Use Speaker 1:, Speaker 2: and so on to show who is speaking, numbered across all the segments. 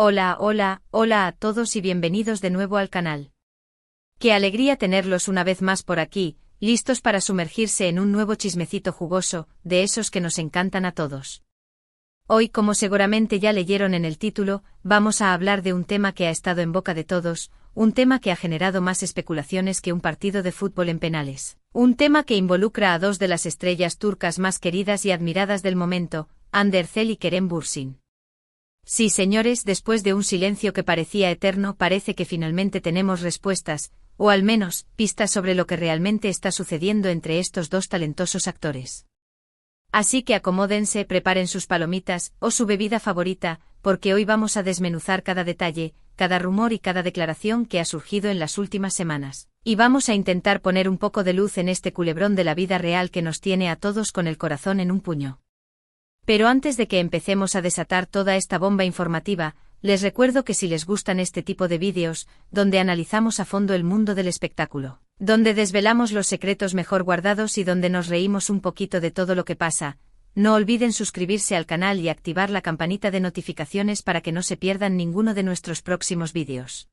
Speaker 1: Hola a todos y bienvenidos de nuevo al canal. Qué alegría tenerlos una vez más por aquí, listos para sumergirse en un nuevo chismecito jugoso, de esos que nos encantan a todos. Hoy, como seguramente ya leyeron en el título, vamos a hablar de un tema que ha estado en boca de todos, un tema que ha generado más especulaciones que un partido de fútbol en penales. Un tema que involucra a dos de las estrellas turcas más queridas y admiradas del momento, Hande Erçel y Kerem Bürsin. Sí, señores, después de un silencio que parecía eterno, parece que finalmente tenemos respuestas, o al menos, pistas sobre lo que realmente está sucediendo entre estos dos talentosos actores. Así que acomódense, preparen sus palomitas, o su bebida favorita, porque hoy vamos a desmenuzar cada detalle, cada rumor y cada declaración que ha surgido en las últimas semanas. Y vamos a intentar poner un poco de luz en este culebrón de la vida real que nos tiene a todos con el corazón en un puño. Pero antes de que empecemos a desatar toda esta bomba informativa, les recuerdo que si les gustan este tipo de vídeos, donde analizamos a fondo el mundo del espectáculo, donde desvelamos los secretos mejor guardados y donde nos reímos un poquito de todo lo que pasa, no olviden suscribirse al canal y activar la campanita de notificaciones para que no se pierdan ninguno de nuestros próximos vídeos.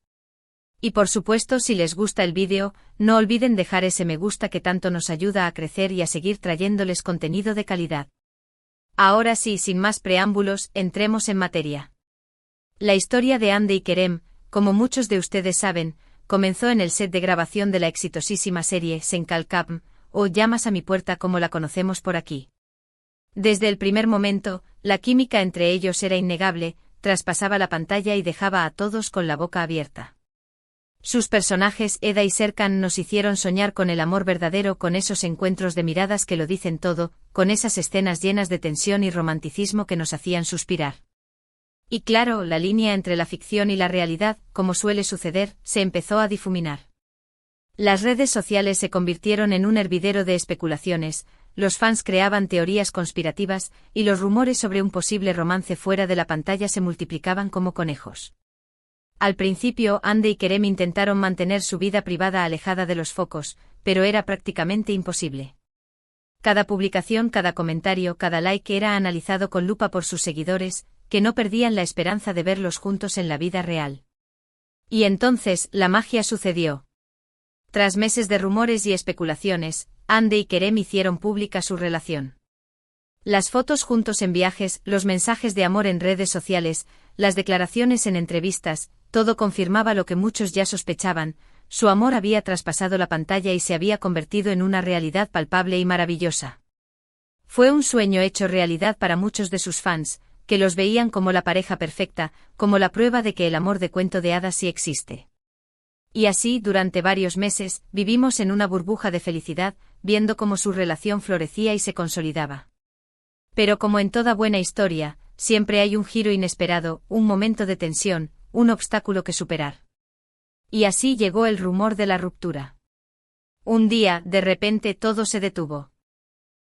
Speaker 1: Y por supuesto, si les gusta el vídeo, no olviden dejar ese me gusta que tanto nos ayuda a crecer y a seguir trayéndoles contenido de calidad. Ahora sí, sin más preámbulos, entremos en materia. La historia de Hande y Kerem, como muchos de ustedes saben, comenzó en el set de grabación de la exitosísima serie Sen Kalkam, o Llamas a mi puerta como la conocemos por aquí. Desde el primer momento, la química entre ellos era innegable, traspasaba la pantalla y dejaba a todos con la boca abierta. Sus personajes Eda y Serkan nos hicieron soñar con el amor verdadero, con esos encuentros de miradas que lo dicen todo, con esas escenas llenas de tensión y romanticismo que nos hacían suspirar. Y claro, la línea entre la ficción y la realidad, como suele suceder, se empezó a difuminar. Las redes sociales se convirtieron en un hervidero de especulaciones, los fans creaban teorías conspirativas, y los rumores sobre un posible romance fuera de la pantalla se multiplicaban como conejos. Al principio, Hande y Kerem intentaron mantener su vida privada alejada de los focos, pero era prácticamente imposible. Cada publicación, cada comentario, cada like era analizado con lupa por sus seguidores, que no perdían la esperanza de verlos juntos en la vida real. Y entonces, la magia sucedió. Tras meses de rumores y especulaciones, Hande y Kerem hicieron pública su relación. Las fotos juntos en viajes, los mensajes de amor en redes sociales, las declaraciones en entrevistas, todo confirmaba lo que muchos ya sospechaban: su amor había traspasado la pantalla y se había convertido en una realidad palpable y maravillosa. Fue un sueño hecho realidad para muchos de sus fans, que los veían como la pareja perfecta, como la prueba de que el amor de cuento de hadas sí existe. Y así, durante varios meses, vivimos en una burbuja de felicidad, viendo cómo su relación florecía y se consolidaba. Pero como en toda buena historia, siempre hay un giro inesperado, un momento de tensión, un obstáculo que superar. Y así llegó el rumor de la ruptura. Un día, de repente, todo se detuvo.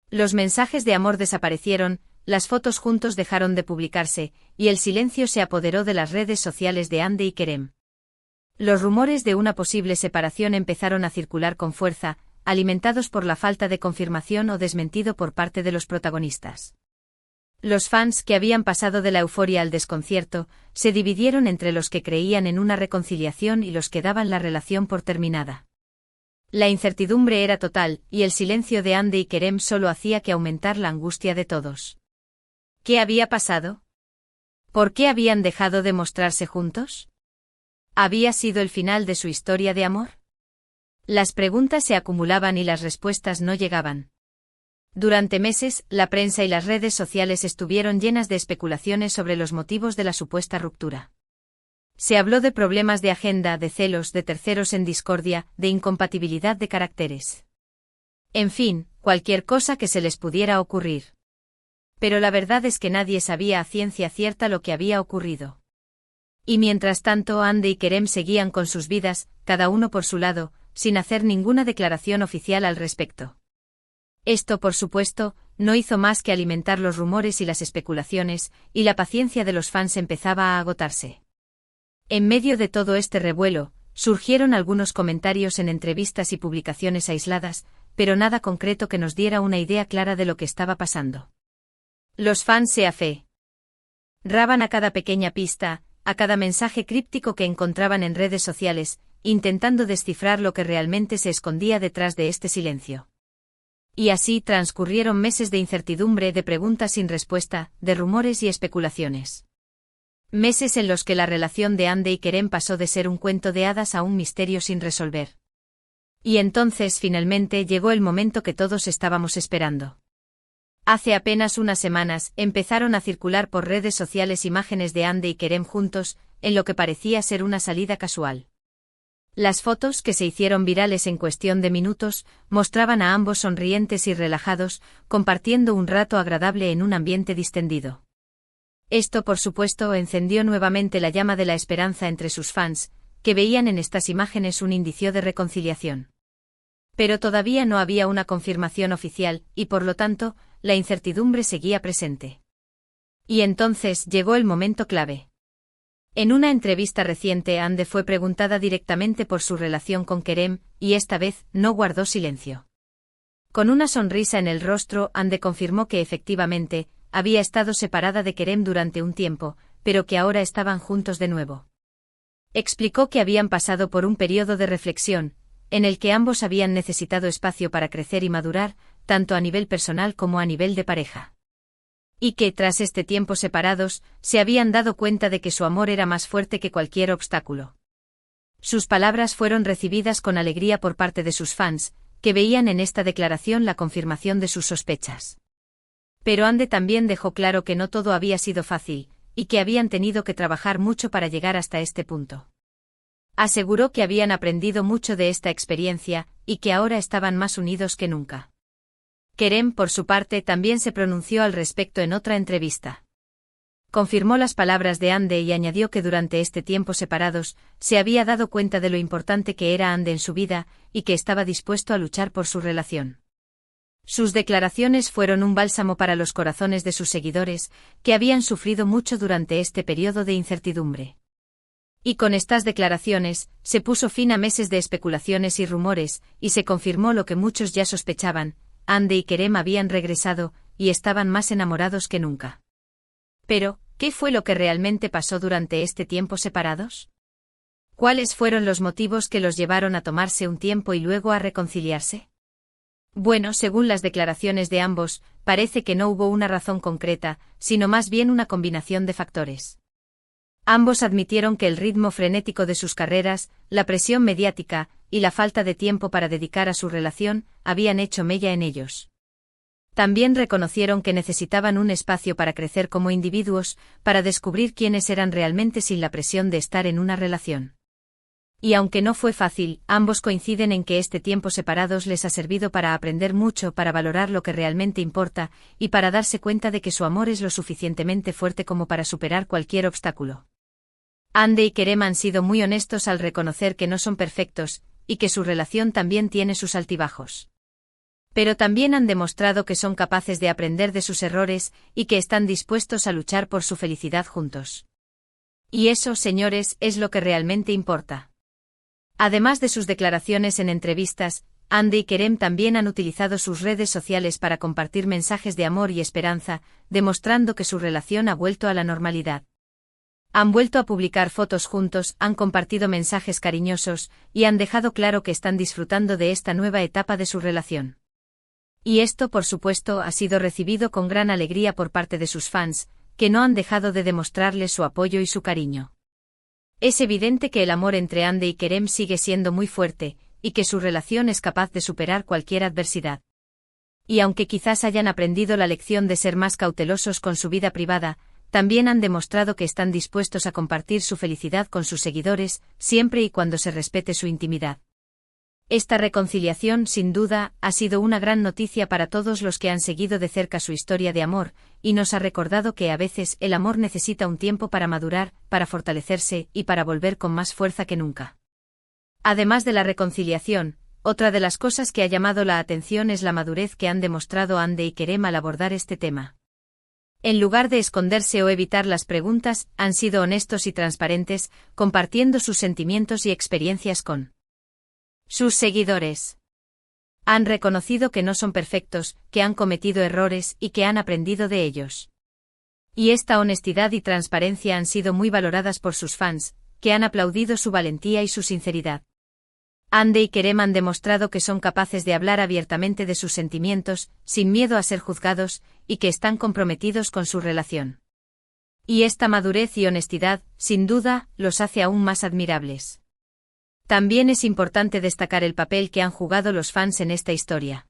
Speaker 1: Los mensajes de amor desaparecieron, las fotos juntos dejaron de publicarse, y el silencio se apoderó de las redes sociales de Hande y Kerem. Los rumores de una posible separación empezaron a circular con fuerza, alimentados por la falta de confirmación o desmentido por parte de los protagonistas. Los fans, que habían pasado de la euforia al desconcierto, se dividieron entre los que creían en una reconciliación y los que daban la relación por terminada. La incertidumbre era total, y el silencio de Hande y Kerem solo hacía que aumentar la angustia de todos. ¿Qué había pasado? ¿Por qué habían dejado de mostrarse juntos? ¿Había sido el final de su historia de amor? Las preguntas se acumulaban y las respuestas no llegaban. Durante meses, la prensa y las redes sociales estuvieron llenas de especulaciones sobre los motivos de la supuesta ruptura. Se habló de problemas de agenda, de celos, de terceros en discordia, de incompatibilidad de caracteres. En fin, cualquier cosa que se les pudiera ocurrir. Pero la verdad es que nadie sabía a ciencia cierta lo que había ocurrido. Y mientras tanto, Hande y Kerem seguían con sus vidas, cada uno por su lado, sin hacer ninguna declaración oficial al respecto. Esto, por supuesto, no hizo más que alimentar los rumores y las especulaciones, y la paciencia de los fans empezaba a agotarse. En medio de todo este revuelo, surgieron algunos comentarios en entrevistas y publicaciones aisladas, pero nada concreto que nos diera una idea clara de lo que estaba pasando. Los fans se aferraban a cada pequeña pista, a cada mensaje críptico que encontraban en redes sociales, intentando descifrar lo que realmente se escondía detrás de este silencio. Y así transcurrieron meses de incertidumbre, de preguntas sin respuesta, de rumores y especulaciones. Meses en los que la relación de Hande y Kerem pasó de ser un cuento de hadas a un misterio sin resolver. Y entonces finalmente llegó el momento que todos estábamos esperando. Hace apenas unas semanas empezaron a circular por redes sociales imágenes de Hande y Kerem juntos, en lo que parecía ser una salida casual. Las fotos, que se hicieron virales en cuestión de minutos, mostraban a ambos sonrientes y relajados, compartiendo un rato agradable en un ambiente distendido. Esto, por supuesto, encendió nuevamente la llama de la esperanza entre sus fans, que veían en estas imágenes un indicio de reconciliación. Pero todavía no había una confirmación oficial, y por lo tanto, la incertidumbre seguía presente. Y entonces llegó el momento clave. En una entrevista reciente, Hande fue preguntada directamente por su relación con Kerem, y esta vez no guardó silencio. Con una sonrisa en el rostro, Hande confirmó que efectivamente había estado separada de Kerem durante un tiempo, pero que ahora estaban juntos de nuevo. Explicó que habían pasado por un periodo de reflexión, en el que ambos habían necesitado espacio para crecer y madurar, tanto a nivel personal como a nivel de pareja. Y que, tras este tiempo separados, se habían dado cuenta de que su amor era más fuerte que cualquier obstáculo. Sus palabras fueron recibidas con alegría por parte de sus fans, que veían en esta declaración la confirmación de sus sospechas. Pero Hande también dejó claro que no todo había sido fácil, y que habían tenido que trabajar mucho para llegar hasta este punto. Aseguró que habían aprendido mucho de esta experiencia, y que ahora estaban más unidos que nunca. Kerem, por su parte, también se pronunció al respecto en otra entrevista. Confirmó las palabras de Hande y añadió que durante este tiempo separados, se había dado cuenta de lo importante que era Hande en su vida, y que estaba dispuesto a luchar por su relación. Sus declaraciones fueron un bálsamo para los corazones de sus seguidores, que habían sufrido mucho durante este periodo de incertidumbre. Y con estas declaraciones, se puso fin a meses de especulaciones y rumores, y se confirmó lo que muchos ya sospechaban: Hande y Kerem habían regresado, y estaban más enamorados que nunca. Pero, ¿qué fue lo que realmente pasó durante este tiempo separados? ¿Cuáles fueron los motivos que los llevaron a tomarse un tiempo y luego a reconciliarse? Bueno, según las declaraciones de ambos, parece que no hubo una razón concreta, sino más bien una combinación de factores. Ambos admitieron que el ritmo frenético de sus carreras, la presión mediática, y la falta de tiempo para dedicar a su relación, habían hecho mella en ellos. También reconocieron que necesitaban un espacio para crecer como individuos, para descubrir quiénes eran realmente sin la presión de estar en una relación. Y aunque no fue fácil, ambos coinciden en que este tiempo separados les ha servido para aprender mucho, para valorar lo que realmente importa, y para darse cuenta de que su amor es lo suficientemente fuerte como para superar cualquier obstáculo. Hande y Kerem han sido muy honestos al reconocer que no son perfectos, y que su relación también tiene sus altibajos. Pero también han demostrado que son capaces de aprender de sus errores, y que están dispuestos a luchar por su felicidad juntos. Y eso, señores, es lo que realmente importa. Además de sus declaraciones en entrevistas, Hande y Kerem también han utilizado sus redes sociales para compartir mensajes de amor y esperanza, demostrando que su relación ha vuelto a la normalidad. Han vuelto a publicar fotos juntos, han compartido mensajes cariñosos, y han dejado claro que están disfrutando de esta nueva etapa de su relación. Y esto, por supuesto, ha sido recibido con gran alegría por parte de sus fans, que no han dejado de demostrarles su apoyo y su cariño. Es evidente que el amor entre Hande y Kerem sigue siendo muy fuerte, y que su relación es capaz de superar cualquier adversidad. Y aunque quizás hayan aprendido la lección de ser más cautelosos con su vida privada, también han demostrado que están dispuestos a compartir su felicidad con sus seguidores, siempre y cuando se respete su intimidad. Esta reconciliación, sin duda, ha sido una gran noticia para todos los que han seguido de cerca su historia de amor, y nos ha recordado que a veces el amor necesita un tiempo para madurar, para fortalecerse y para volver con más fuerza que nunca. Además de la reconciliación, otra de las cosas que ha llamado la atención es la madurez que han demostrado Hande y Kerem al abordar este tema. En lugar de esconderse o evitar las preguntas, han sido honestos y transparentes, compartiendo sus sentimientos y experiencias con sus seguidores. Han reconocido que no son perfectos, que han cometido errores y que han aprendido de ellos. Y esta honestidad y transparencia han sido muy valoradas por sus fans, que han aplaudido su valentía y su sinceridad. Ande y Kerem han demostrado que son capaces de hablar abiertamente de sus sentimientos, sin miedo a ser juzgados, y que están comprometidos con su relación. Y esta madurez y honestidad, sin duda, los hace aún más admirables. También es importante destacar el papel que han jugado los fans en esta historia.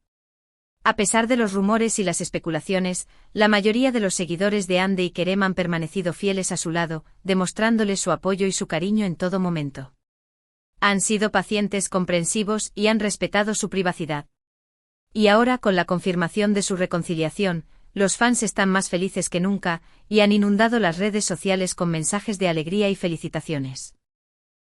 Speaker 1: A pesar de los rumores y las especulaciones, la mayoría de los seguidores de Ande y Kerem han permanecido fieles a su lado, demostrándoles su apoyo y su cariño en todo momento. Han sido pacientes, comprensivos y han respetado su privacidad. Y ahora, con la confirmación de su reconciliación, los fans están más felices que nunca, y han inundado las redes sociales con mensajes de alegría y felicitaciones.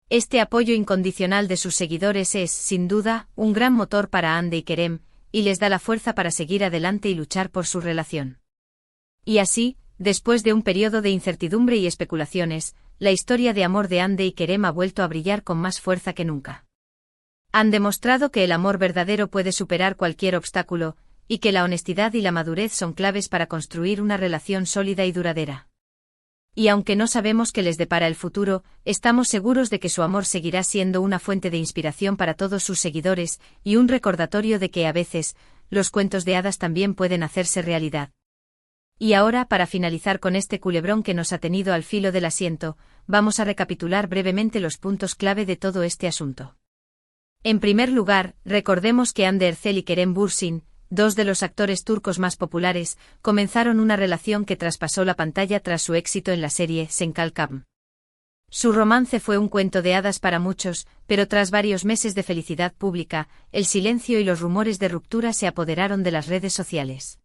Speaker 1: Este apoyo incondicional de sus seguidores es, sin duda, un gran motor para Ande y Kerem, y les da la fuerza para seguir adelante y luchar por su relación. Y así, después de un periodo de incertidumbre y especulaciones, la historia de amor de Ande y Kerem ha vuelto a brillar con más fuerza que nunca. Han demostrado que el amor verdadero puede superar cualquier obstáculo, y que la honestidad y la madurez son claves para construir una relación sólida y duradera. Y aunque no sabemos qué les depara el futuro, estamos seguros de que su amor seguirá siendo una fuente de inspiración para todos sus seguidores, y un recordatorio de que a veces, los cuentos de hadas también pueden hacerse realidad. Y ahora, para finalizar con este culebrón que nos ha tenido al filo del asiento, vamos a recapitular brevemente los puntos clave de todo este asunto. En primer lugar, recordemos que Hande Erçel y Kerem Bürsin, dos de los actores turcos más populares, comenzaron una relación que traspasó la pantalla tras su éxito en la serie Sen Kalkam. Su romance fue un cuento de hadas para muchos, pero tras varios meses de felicidad pública, el silencio y los rumores de ruptura se apoderaron de las redes sociales.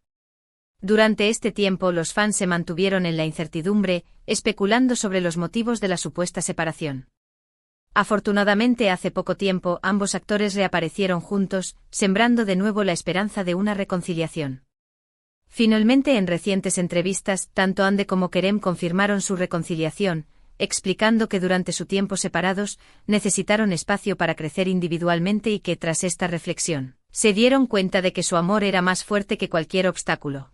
Speaker 1: Durante este tiempo los fans se mantuvieron en la incertidumbre, especulando sobre los motivos de la supuesta separación. Afortunadamente hace poco tiempo ambos actores reaparecieron juntos, sembrando de nuevo la esperanza de una reconciliación. Finalmente, en recientes entrevistas, tanto Hande como Kerem confirmaron su reconciliación, explicando que durante su tiempo separados, necesitaron espacio para crecer individualmente y que tras esta reflexión, se dieron cuenta de que su amor era más fuerte que cualquier obstáculo.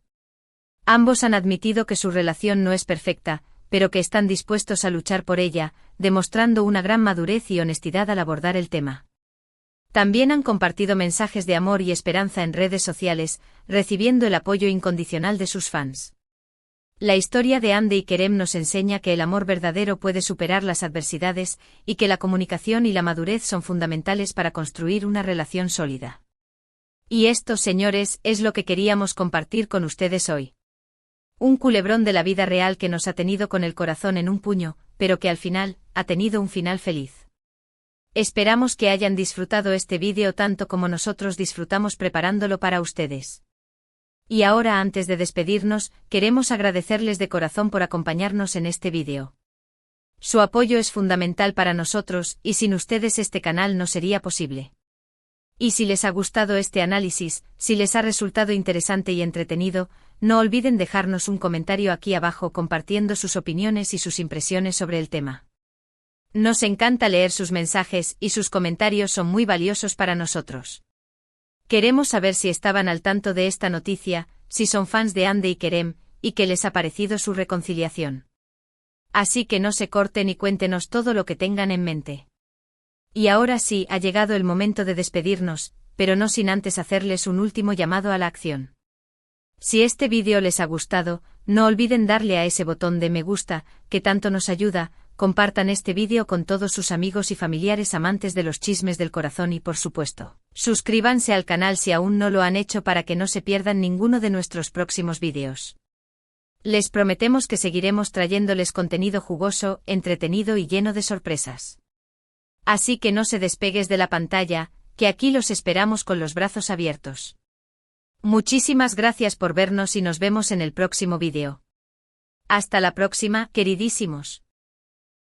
Speaker 1: Ambos han admitido que su relación no es perfecta, pero que están dispuestos a luchar por ella, demostrando una gran madurez y honestidad al abordar el tema. También han compartido mensajes de amor y esperanza en redes sociales, recibiendo el apoyo incondicional de sus fans. La historia de Hande y Kerem nos enseña que el amor verdadero puede superar las adversidades, y que la comunicación y la madurez son fundamentales para construir una relación sólida. Y esto, señores, es lo que queríamos compartir con ustedes hoy. Un culebrón de la vida real que nos ha tenido con el corazón en un puño, pero que al final, ha tenido un final feliz. Esperamos que hayan disfrutado este vídeo tanto como nosotros disfrutamos preparándolo para ustedes. Y ahora, antes de despedirnos, queremos agradecerles de corazón por acompañarnos en este vídeo. Su apoyo es fundamental para nosotros, y sin ustedes este canal no sería posible. Y si les ha gustado este análisis, si les ha resultado interesante y entretenido, no olviden dejarnos un comentario aquí abajo compartiendo sus opiniones y sus impresiones sobre el tema. Nos encanta leer sus mensajes y sus comentarios son muy valiosos para nosotros. Queremos saber si estaban al tanto de esta noticia, si son fans de Hande y Kerem, y qué les ha parecido su reconciliación. Así que no se corten y cuéntenos todo lo que tengan en mente. Y ahora sí, ha llegado el momento de despedirnos, pero no sin antes hacerles un último llamado a la acción. Si este vídeo les ha gustado, no olviden darle a ese botón de me gusta, que tanto nos ayuda, compartan este vídeo con todos sus amigos y familiares amantes de los chismes del corazón y por supuesto, suscríbanse al canal si aún no lo han hecho para que no se pierdan ninguno de nuestros próximos vídeos. Les prometemos que seguiremos trayéndoles contenido jugoso, entretenido y lleno de sorpresas. Así que no se despegues de la pantalla, que aquí los esperamos con los brazos abiertos. Muchísimas gracias por vernos y nos vemos en el próximo vídeo. Hasta la próxima, queridísimos.